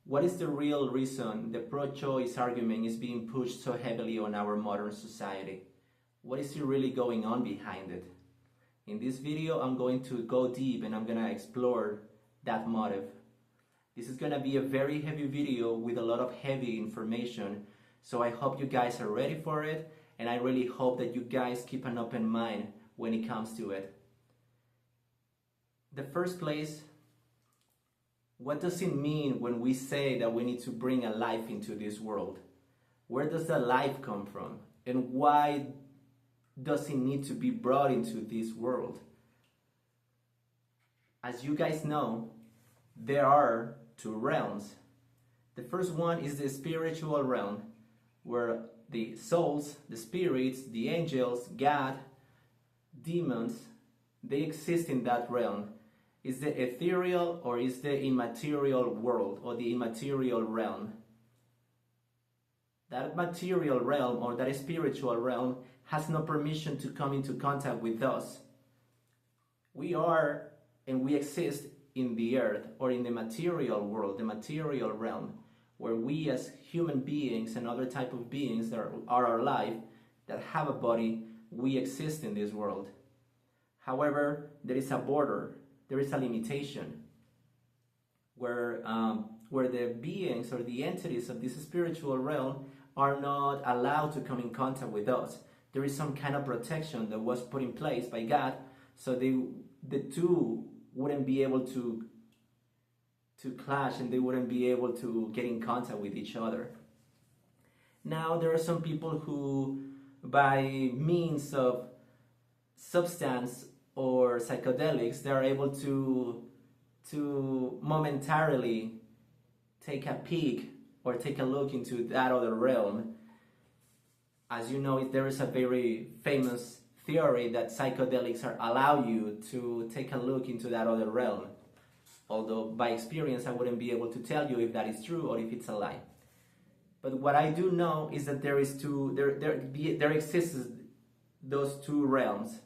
What is the real reason the pro-choice argument is being pushed so heavily on our modern society? What is really going on behind it? In this video, I'm going to go deep and I'm going to explore that motive. This is going to be a very heavy video with a lot of heavy information, so I hope you guys are ready for it, and I really hope that you guys keep an open mind when it comes to it. The first place, what does it mean when we say that we need to bring a life into this world? Where does that life come from? And why does it need to be brought into this world? As you guys know, there are two realms. The first one is the spiritual realm, where the souls, the spirits, the angels, God, demons, they exist in that realm. Is the ethereal or is the immaterial world or the immaterial realm? That material realm or that spiritual realm has no permission to come into contact with us. We are and we exist in the earth or in the material world, the material realm, where we as human beings and other type of beings that are alive, that have a body, we exist in this world. However, there is a border. There is a limitation where the beings or the entities of this spiritual realm are not allowed to come in contact with us. There is some kind of protection that was put in place by God, so the two wouldn't be able to clash, and they wouldn't be able to get in contact with each other. Now, there are some people who, by means of substance or psychedelics, they are able to momentarily take a peek or take a look into that other realm. As you know, there is a very famous theory that psychedelics allow you to take a look into that other realm. Although by experience I wouldn't be able to tell you if that is true or if it's a lie. But what I do know is that there exists those two realms,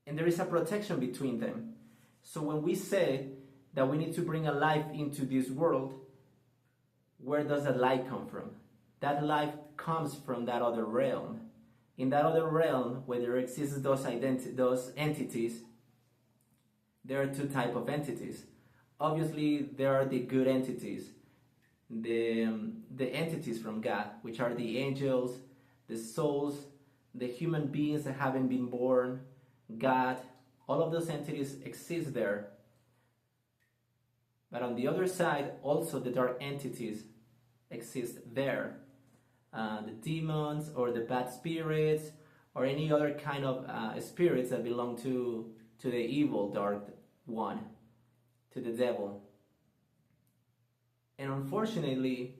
and there is a protection between them. So when we say that we need to bring a life into this world, where does that light come from? That life comes from that other realm. In that other realm, where there exists those entities, there are two types of entities. Obviously, there are the good entities, the entities from God, which are the angels, the souls, the human beings that haven't been born, God. All of those entities exist there. But on the other side, also the dark entities exist there. The demons or the bad spirits or any other kind of spirits that belong to the evil dark one, to the devil. And unfortunately,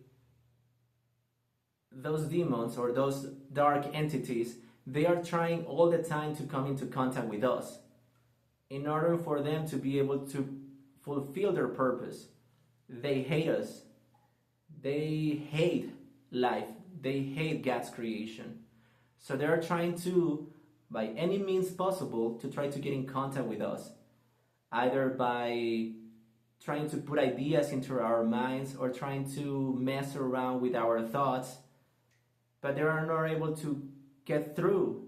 those demons or those dark entities, they are trying all the time to come into contact with us in order for them to be able to fulfill their purpose. They hate us. They hate life. They hate God's creation. So they are trying to, by any means possible, to try to get in contact with us, either by trying to put ideas into our minds or trying to mess around with our thoughts, but they are not able to get through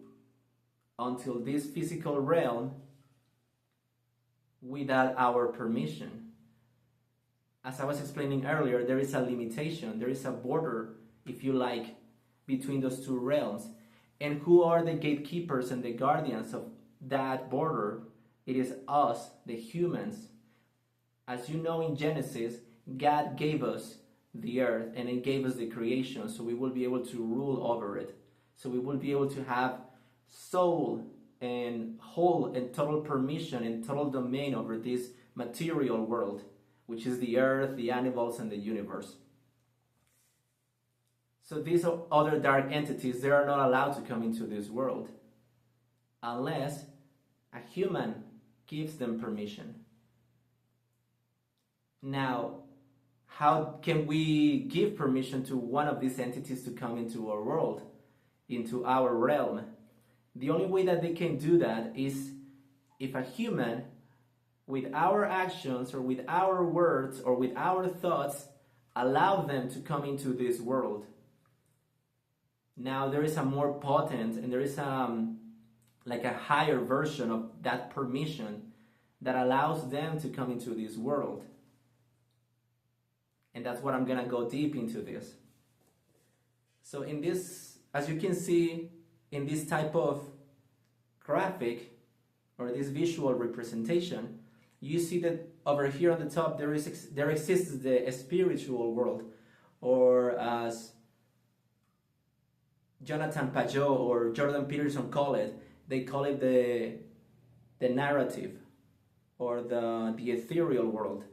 until this physical realm without our permission. As I was explaining earlier, there is a limitation, there is a border, if you like, between those two realms. And who are the gatekeepers and the guardians of that border? It is us, the humans. As you know, in Genesis, God gave us the earth and He gave us the creation, so we will be able to rule over it. So we will be able to have soul and whole and total permission and total domain over this material world, which is the earth, the animals, and the universe. So these other dark entities, they are not allowed to come into this world unless a human gives them permission. Now, how can we give permission to one of these entities to come into our world, into our realm? The only way that they can do that is if a human with our actions or with our words or with our thoughts allow them to come into this world. Now there is a more potent and there is like a higher version of that permission that allows them to come into this world. And that's what I'm gonna go deep into this. So in this, as you can see in this type of graphic or this visual representation, you see that over here on the top there exists the spiritual world, or as Jonathan Pajot or Jordan Peterson call it, they call it the narrative or the ethereal world.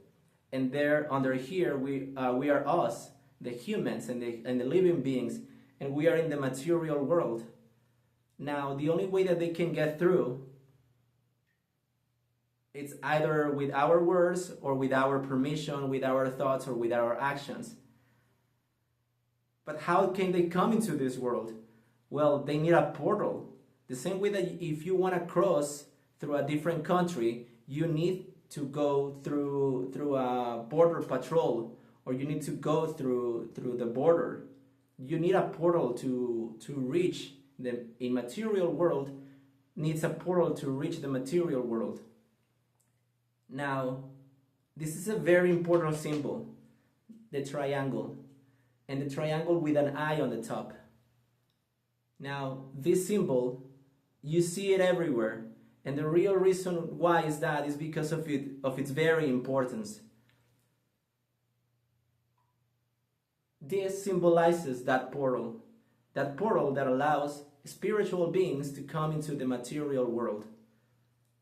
And there under here we are us, the humans and the living beings, and we are in the material world. Now the only way that they can get through, it's either with our words or with our permission, with our thoughts or with our actions. But how can they come into this world? Well, they need a portal. The same way that if you want to cross through a different country, you need to go through a border patrol, or you need to go through the border. You need a portal to reach the immaterial world, needs a portal to reach the material world. Now, this is a very important symbol, the triangle, and the triangle with an eye on the top. Now, this symbol, you see it everywhere, and the real reason why is that is because of its very importance. This symbolizes that portal that allows spiritual beings to come into the material world.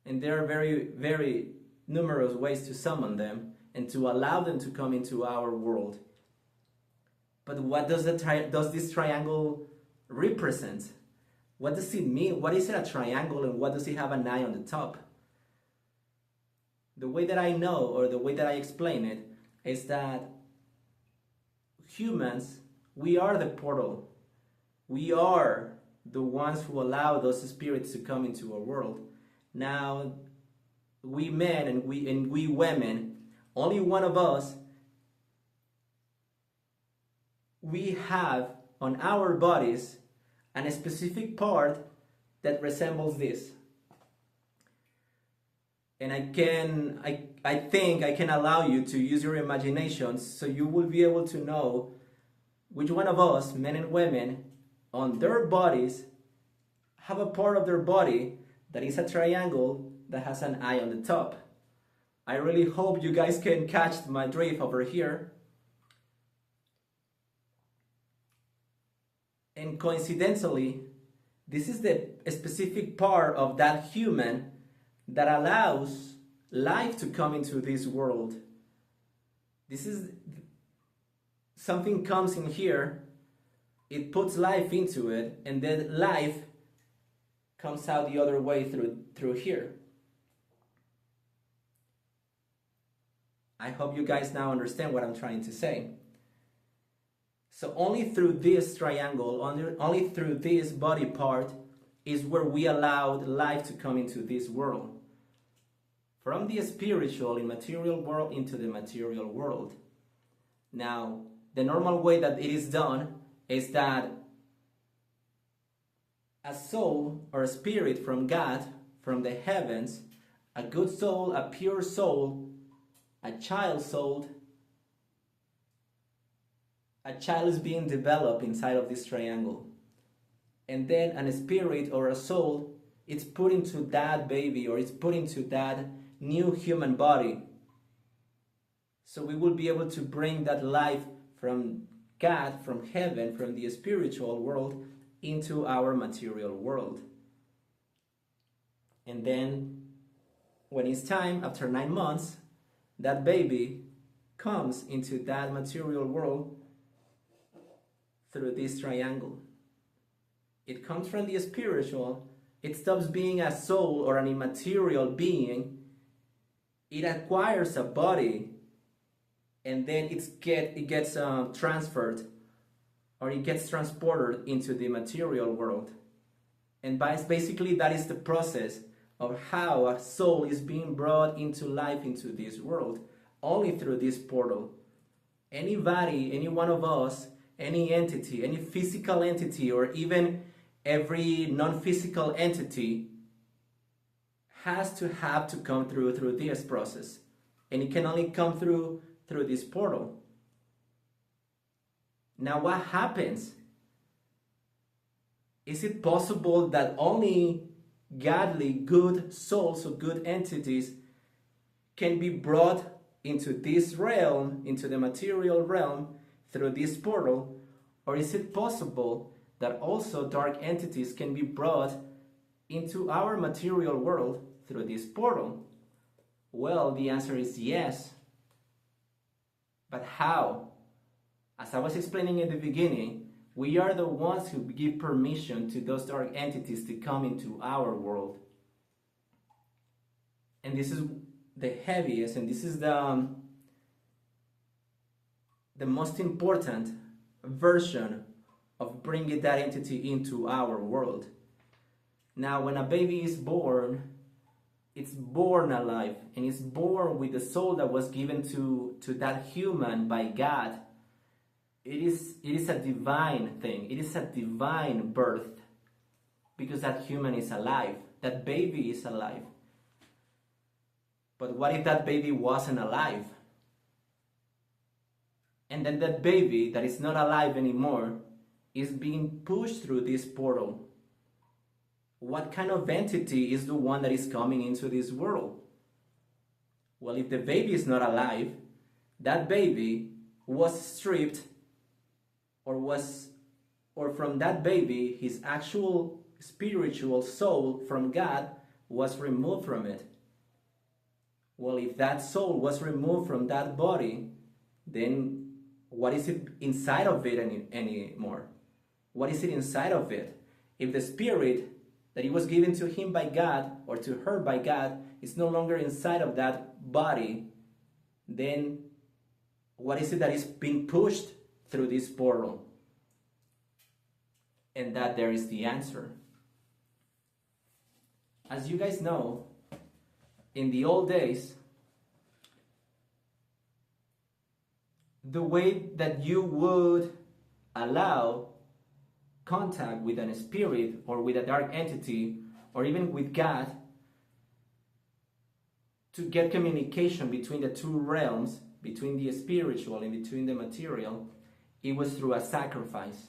And there are very, very numerous ways to summon them and to allow them to come into our world. But what does this triangle represent? What does it mean? What is it, a triangle, and what does it have an eye on the top? The way that I know, or the way that I explain it, is that humans, we are the portal. We are the ones who allow those spirits to come into our world. Now, we men and we women, only one of us, we have on our bodies a specific part that resembles this. And I think I can allow you to use your imagination, so you will be able to know which one of us, men and women, on their bodies have a part of their body that is a triangle that has an eye on the top. I really hope you guys can catch my drift over here. And coincidentally, this is the specific part of that human that allows life to come into this world. This is something comes in here, it puts life into it, and then life comes out the other way through here. I hope you guys now understand what I'm trying to say. So only through this triangle, only through this body part, is where we allowed life to come into this world. From the spiritual, immaterial world into the material world. Now, the normal way that it is done is that a soul or a spirit from God, from the heavens, a good soul, a pure soul, a child soul, a child is being developed inside of this triangle. And then a spirit or a soul, it's put into that baby, or it's put into that new human body. So we will be able to bring that life from God, from heaven, from the spiritual world, into our material world. And then, when it's time, after 9 months, that baby comes into that material world through this triangle. It comes from the spiritual, it stops being a soul or an immaterial being, it acquires a body, and then it gets transferred, or it gets transported into the material world. And basically that is the process of how a soul is being brought into life into this world, only through this portal. Anybody, any one of us, any entity, any physical entity, or even every non-physical entity has to have to come through this process. And it can only come through this portal. Now what happens? Is it possible that only godly, good souls or good entities can be brought into this realm, into the material realm, through this portal? Or is it possible that also dark entities can be brought into our material world through this portal? Well, the answer is yes. But how? As I was explaining in the beginning, we are the ones who give permission to those dark entities to come into our world. And this is the heaviest, and this is the most important version of bringing that entity into our world. Now, when a baby is born, it's born alive, and it's born with the soul that was given to that human by God. It is a divine thing. It is a divine birth, because that human is alive. That baby is alive. But what if that baby wasn't alive? And then that baby that is not alive anymore is being pushed through this portal. What kind of entity is the one that is coming into this world? Well, if the baby is not alive, that baby was stripped, or from that baby, his actual spiritual soul from God was removed from it. Well, if that soul was removed from that body, then what is it inside of it anymore? What is it inside of it? If the spirit that it was given to him by God, or to her by God, is no longer inside of that body, then what is it that is being pushed through this portal? And that there is the answer. As you guys know, in the old days, the way that you would allow contact with a spirit or with a dark entity or even with God to get communication between the two realms, between the spiritual and between the material, it was through a sacrifice.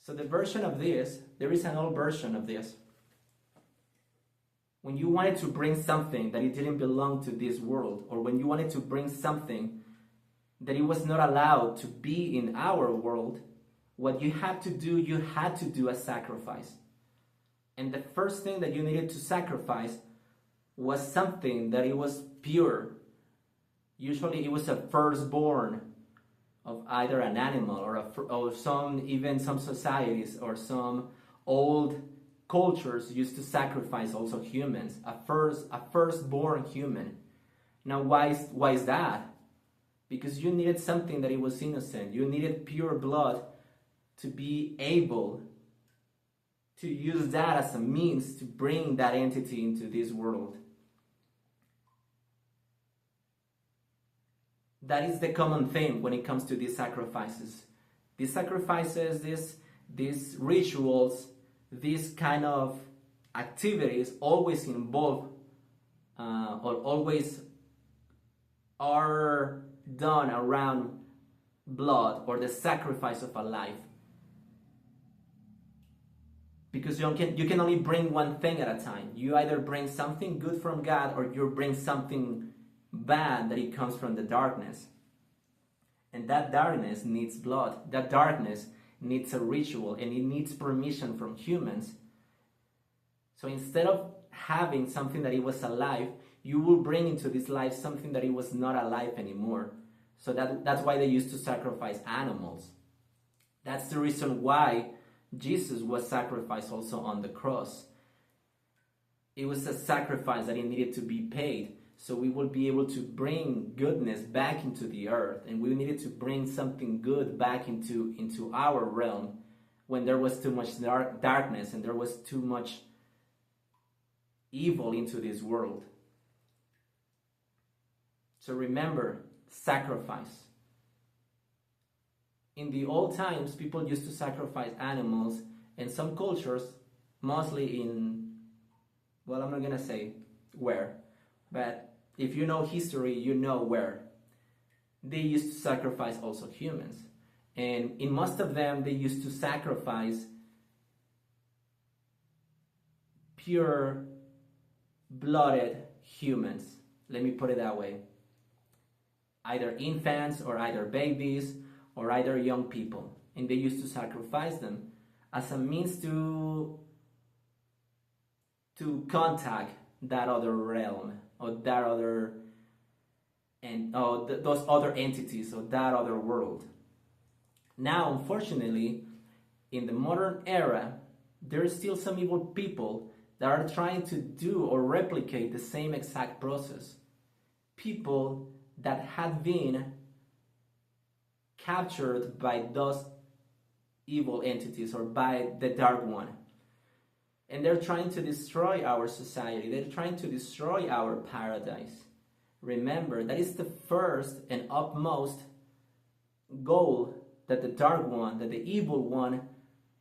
So the version of this, there is an old version of this. When you wanted to bring something that it didn't belong to this world, or when you wanted to bring something that it was not allowed to be in our world, what you had to do a sacrifice. And the first thing that you needed to sacrifice was something that it was pure. Usually it was a firstborn of either an animal or some societies or some old cultures used to sacrifice also humans, a firstborn human. Now why is that? Because you needed something that it was innocent. You needed pure blood to be able to use that as a means to bring that entity into this world. That is the common thing when it comes to these sacrifices. These sacrifices, these rituals, these kind of activities always involve or always are done around blood or the sacrifice of a life. Because you can only bring one thing at a time. You either bring something good from God or you bring something bad that it comes from the darkness. And that darkness needs blood. That darkness needs a ritual, and it needs permission from humans. So instead of having something that it was alive, you will bring into this life something that it was not alive anymore. So that's why they used to sacrifice animals. That's the reason why Jesus was sacrificed also on the cross. It was a sacrifice that it needed to be paid, so we will be able to bring goodness back into the earth, and we needed to bring something good back into our realm when there was too much darkness and there was too much evil into this world. So remember, sacrifice. In the old times, people used to sacrifice animals, and some cultures, mostly in, well, I'm not gonna say where, but if you know history, you know where. They used to sacrifice also humans. And in most of them, they used to sacrifice pure blooded humans. Let me put it that way. Either infants or either babies or either young people. And they used to sacrifice them as a means to contact that other realm or that other and those other entities or that other world. Now, unfortunately, in the modern era, there are still some evil people that are trying to do or replicate the same exact process. People that had been captured by those evil entities or by the Dark One. And they're trying to destroy our society. They're trying to destroy our paradise. Remember, that is the first and utmost goal that the Dark One, that the Evil One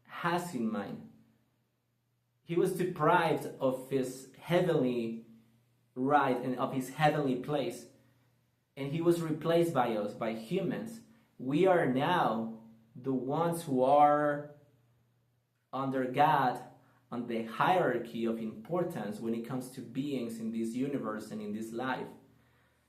has in mind. He was deprived of his heavenly right and of his heavenly place. And he was replaced by us, by humans. We are now the ones who are under God, on the hierarchy of importance when it comes to beings in this universe and in this life.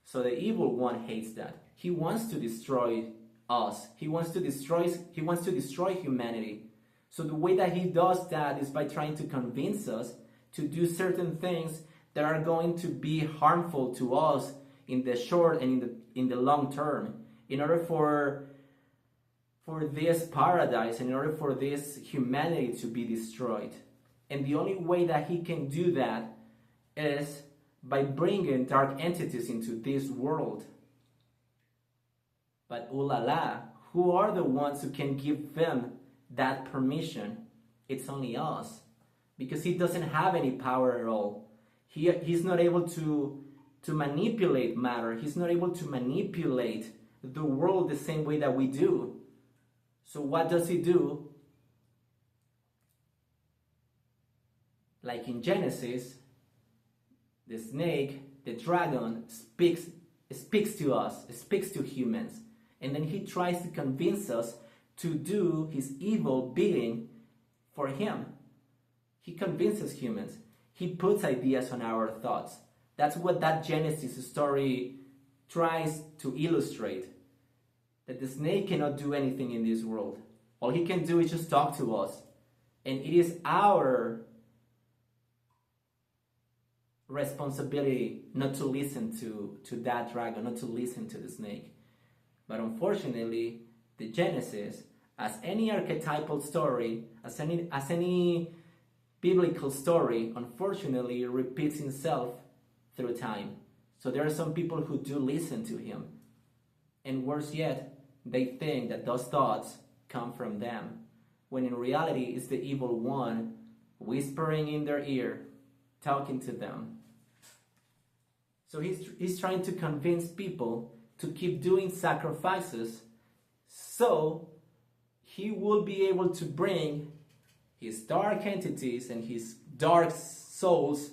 So the Evil One hates that. He wants to destroy us. He wants to destroy humanity. So the way that he does that is by trying to convince us to do certain things that are going to be harmful to us in the short and in the long term, in order for this paradise, in order for this humanity to be destroyed. And the only way that he can do that is by bringing dark entities into this world. But ooh la la, who are the ones who can give them that permission? It's only us. Because he doesn't have any power at all. He's not able to manipulate matter. He's not able to manipulate the world the same way that we do. So what does he do? Like in Genesis, the snake, the dragon, speaks to us, speaks to humans. And then he tries to convince us to do his evil bidding for him. He convinces humans. He puts ideas on our thoughts. That's what that Genesis story tries to illustrate. That the snake cannot do anything in this world. All he can do is just talk to us. And it is our responsibility not to listen to that dragon, not to listen to the snake. But unfortunately, the Genesis, as any archetypal story, as any biblical story, unfortunately repeats itself through time. So there are some people who do listen to him. And worse yet, they think that those thoughts come from them, when in reality it's the Evil One whispering in their ear, talking to them. So he's trying to convince people to keep doing sacrifices so he will be able to bring his dark entities and his dark souls,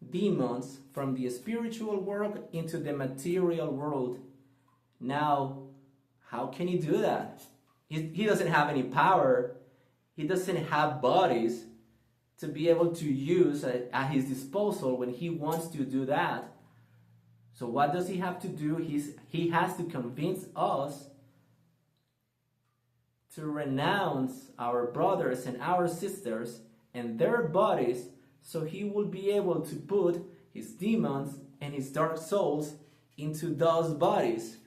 demons, from the spiritual world into the material world. Now, how can he do that? He doesn't have any power. He doesn't have bodies to be able to use at his disposal when he wants to do that. So what does he have to do? He has to convince us to renounce our brothers and our sisters and their bodies, so he will be able to put his demons and his dark souls into those bodies.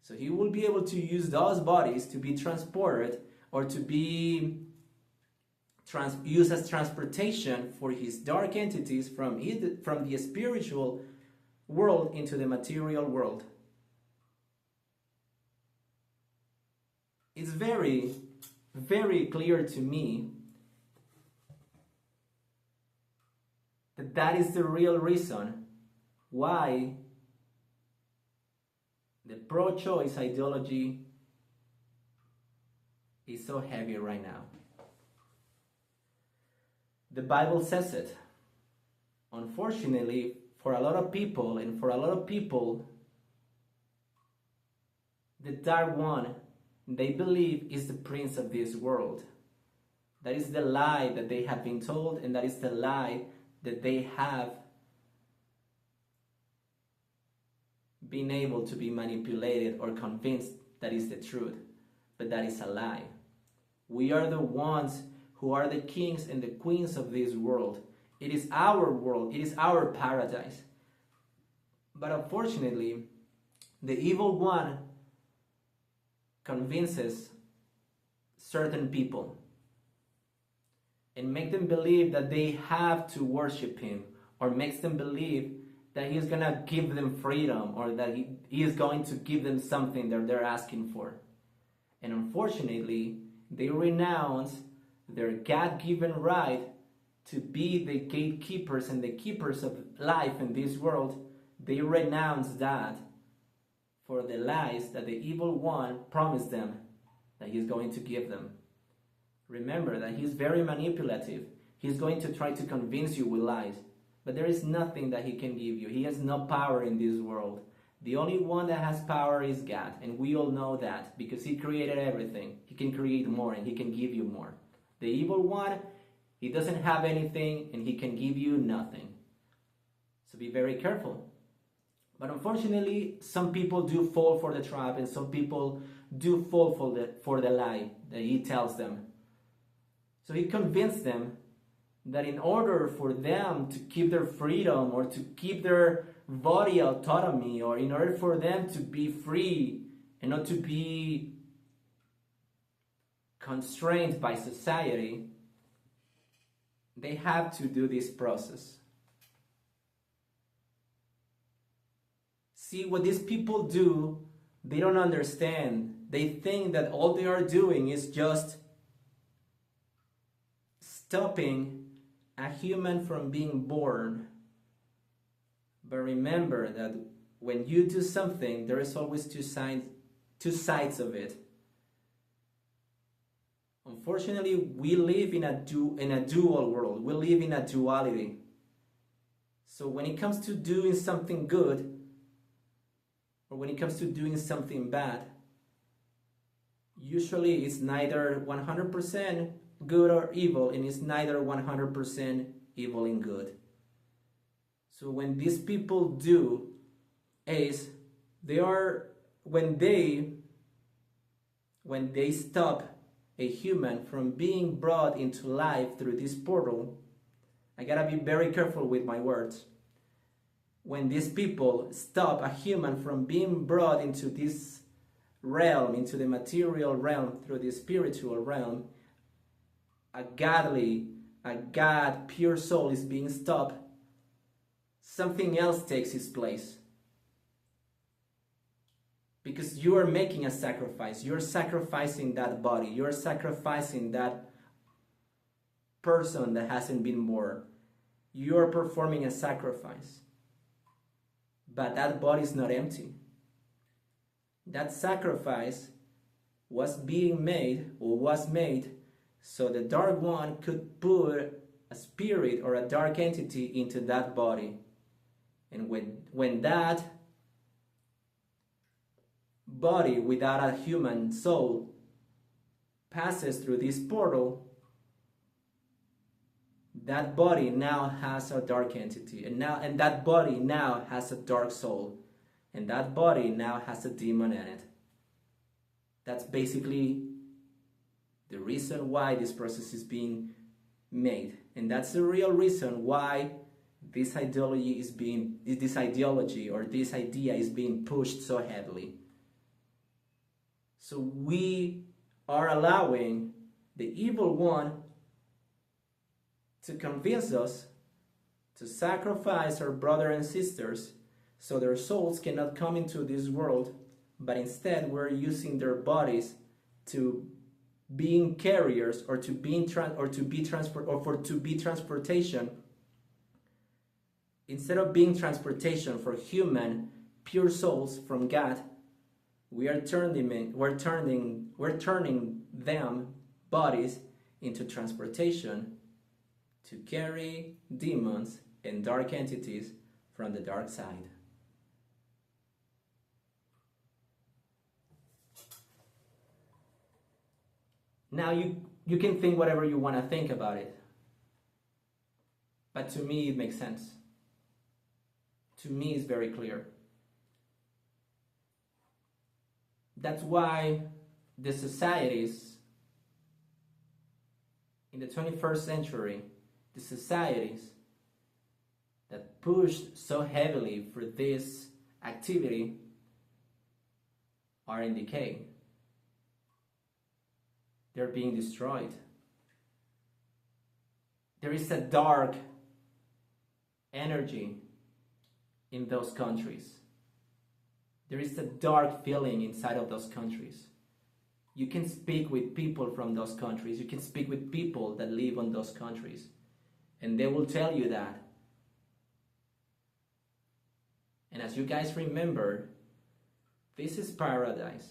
So he will be able to use those bodies to be transported or to be used as transportation for his dark entities from the spiritual world into the material world. It's very, very clear to me that is the real reason why The pro-choice ideology is so heavy right now. The Bible says it. Unfortunately, for a lot of people, the dark one, they believe, is the prince of this world. That is the lie that they have been told, and that is the lie that they have been able to be manipulated or convinced that is the truth. But that is a lie. We are the ones who are the kings and the queens of this world. It is our world. It is our paradise. But unfortunately, the evil one convinces certain people and make them believe that they have to worship him, or makes them believe that he's going to give them freedom, or that he is going to give them something that they're asking for. And unfortunately, they renounce their God-given right to be the gatekeepers and the keepers of life in this world. They renounce that for the lies that the evil one promised them that he's going to give them. Remember that he's very manipulative. He's going to try to convince you with lies. But there is nothing that he can give you. He has no power in this world. The only one that has power is God. And we all know that because he created everything. He can create more and he can give you more. The evil one, he doesn't have anything and he can give you nothing. So be very careful. But unfortunately, some people do fall for the trap, and some people do fall for the lie that he tells them. So he convinced them that in order for them to keep their freedom, or to keep their body autonomy, or in order for them to be free and not to be constrained by society, they have to do this process. See, what these people do, they don't understand. They think that all they are doing is just stopping a human from being born. But remember that when you do something, there is always two sides of it. Unfortunately, we live in a dual world. We live in a duality. So when it comes to doing something good, or when it comes to doing something bad, usually it's neither 100% good or evil, and it's neither 100% evil and good. So when these people do is when they stop a human from being brought into life through this portal, I gotta be very careful with my words. When these people stop a human from being brought into this realm, into the material realm through the spiritual realm, a God, pure soul is being stopped, something else takes its place. Because you are making a sacrifice. You're sacrificing that body. You're sacrificing that person that hasn't been born. You're performing a sacrifice. But that body is not empty. That sacrifice was made so the dark one could put a spirit or a dark entity into that body. And when that body without a human soul passes through this portal, that body now has a dark entity, and that body now has a dark soul, and that body now has a demon in it. That's basically the reason why this process is being made, and that's the real reason why this ideology or this idea is being pushed so heavily. So we are allowing the evil one to convince us to sacrifice our brothers and sisters so their souls cannot come into this world, but instead we're using their bodies to being carriers or to be transportation. Instead of being transportation for human pure souls from God, we're turning them bodies into transportation to carry demons and dark entities from the dark side. Now you can think whatever you want to think about it, but to me it makes sense. To me it's very clear. That's why the societies in the 21st century, the societies that push so heavily for this activity are in decay. They're being destroyed. There is a dark energy in those countries. There is a dark feeling inside of those countries. You can speak with people from those countries. You can speak with people that live in those countries. And they will tell you that. And as you guys remember, this is paradise.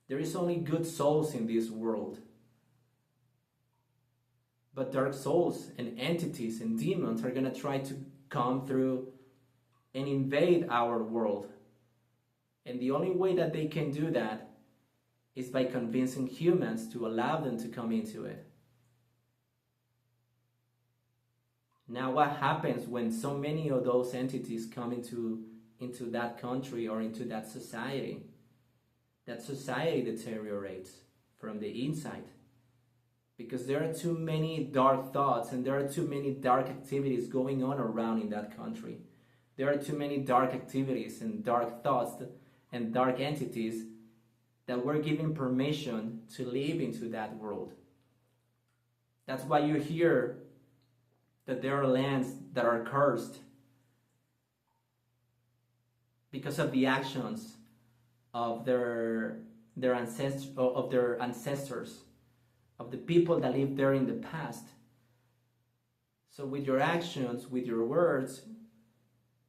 There is only good souls in this world. But dark souls and entities and demons are going to try to come through and invade our world. And the only way that they can do that is by convincing humans to allow them to come into it. Now, what happens when so many of those entities come into that country or into that society? That society deteriorates from the inside. Because there are too many dark thoughts and there are too many dark activities going on around in that country. There are too many dark activities and dark thoughts and dark entities that we're given permission to live into that world. That's why you hear that there are lands that are cursed because of the actions of their ancestors, of the people that lived there in the past. So with your actions, with your words,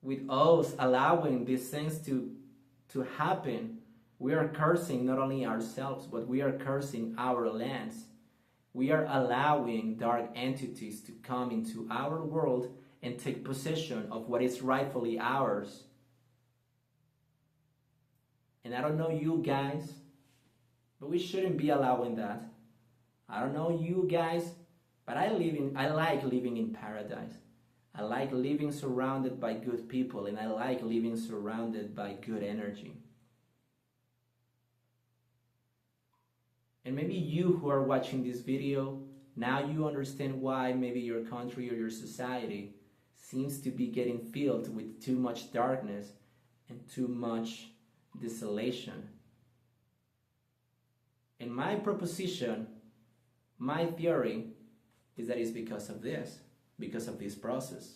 with us allowing these things to happen, we are cursing not only ourselves, but we are cursing our lands. We are allowing dark entities to come into our world and take possession of what is rightfully ours. And I don't know you guys, but we shouldn't be allowing that. I don't know you guys, but I like living in paradise. I like living surrounded by good people, and I like living surrounded by good energy. And maybe you who are watching this video, now you understand why maybe your country or your society seems to be getting filled with too much darkness and too much desolation. And my proposition, my theory, is that it's because of this process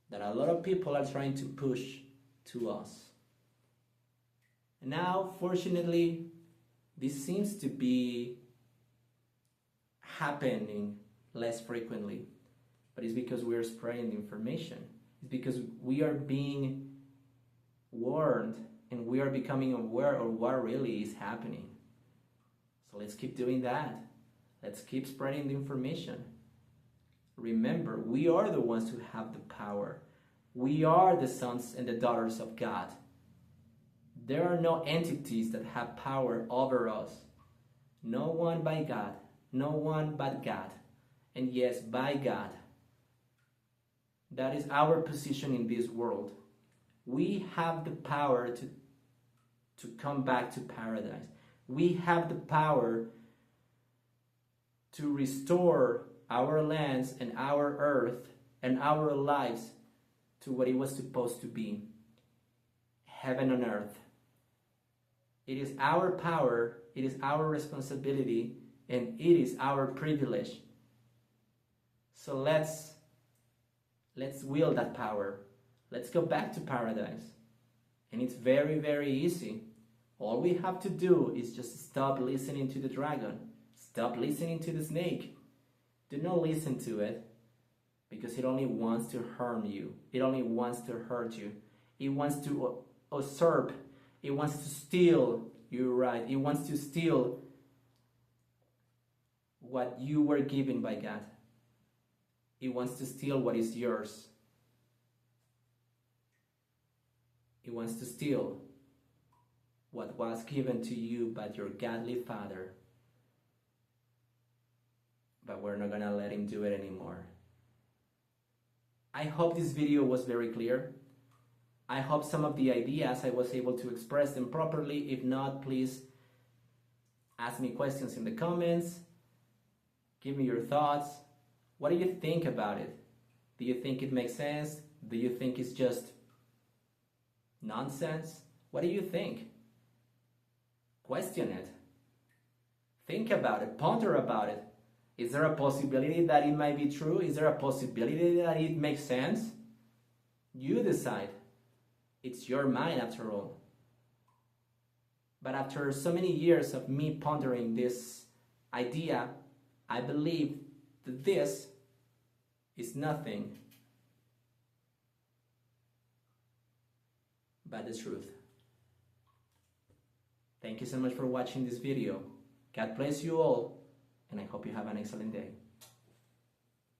that a lot of people are trying to push to us. And now, fortunately, this seems to be happening less frequently, but it's because we are spreading the information. It's because we are being warned and we are becoming aware of what really is happening. So let's keep doing that. Let's keep spreading the information. Remember, we are the ones who have the power. We are the sons and the daughters of God. There are no entities that have power over us. No one by God. No one but God. And yes, by God. That is our position in this world. We have the power to come back to paradise. We have the power to restore our lands and our earth and our lives to what it was supposed to be. Heaven on earth. It is our power, it is our responsibility, and it is our privilege. So let's wield that power. Let's go back to paradise. And it's very, very easy. All we have to do is just stop listening to the dragon. Stop listening to the snake. Do not listen to it, because it only wants to harm you. It only wants to hurt you. It wants to usurp. It wants to steal You're right. It wants to steal what you were given by God. It wants to steal what is yours. It wants to steal what was given to you by your godly Father. But we're not gonna let him do it anymore. I hope this video was very clear. I hope some of the ideas I was able to express them properly. If not, please ask me questions in the comments. Give me your thoughts. What do you think about it? Do you think it makes sense? Do you think it's just nonsense? What do you think? Question it. Think about it. Ponder about it. Is there a possibility that it might be true? Is there a possibility that it makes sense? You decide. It's your mind after all. But after so many years of me pondering this idea, I believe that this is nothing but the truth. Thank you so much for watching this video. God bless you all, and I hope you have an excellent day.